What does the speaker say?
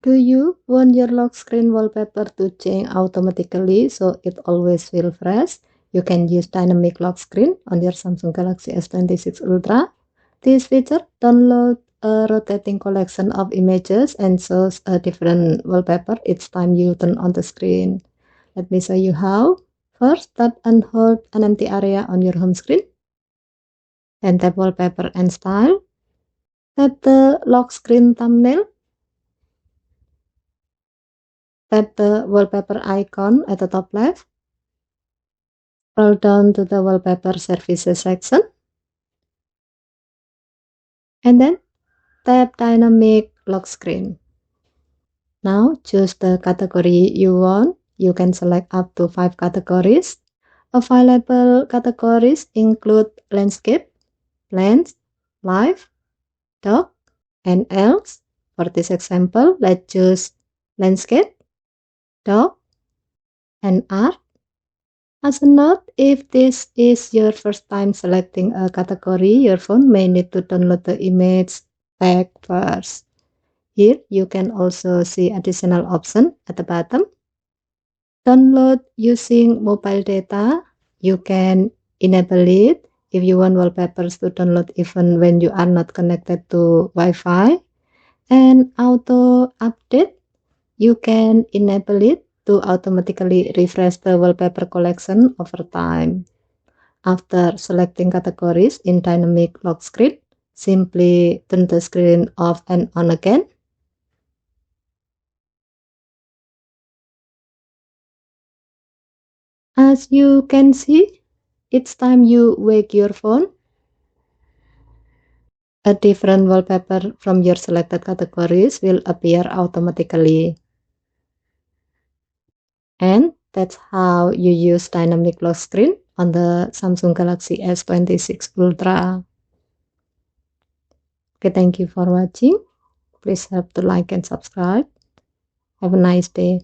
Do you want your lock screen wallpaper to change automatically so it always feels fresh? You can use dynamic lock screen on your Samsung Galaxy S26 Ultra. This feature downloads a rotating collection of images and shows a different wallpaper each time you turn on the screen. Let me show you how. First, tap and hold an empty area on your home screen. Then tap wallpaper and style. Tap the lock screen thumbnail. Tap the wallpaper icon at the top left. Scroll down to the wallpaper services section. And then tap dynamic lock screen. Now choose the category you want. You can select up to 5 categories. Available categories include landscape, plants, life, dog, and else. For this example, let's choose landscape, dog, and art. As a note, if this is your first time selecting a category, your phone may need to download the image tag first. Here, you can also see additional option at the bottom. Download using mobile data. You can enable it if you want wallpapers to download even when you are not connected to Wi-Fi. And auto update, you can enable it to automatically refresh the wallpaper collection over time. After selecting categories in dynamic lock screen, simply turn the screen off and on again. As you can see, each time you wake your phone, a different wallpaper from your selected categories will appear automatically. And that's how you use dynamic lock screen on the Samsung Galaxy S26 Ultra. Okay, thank you for watching. Please help to like and subscribe. Have a nice day.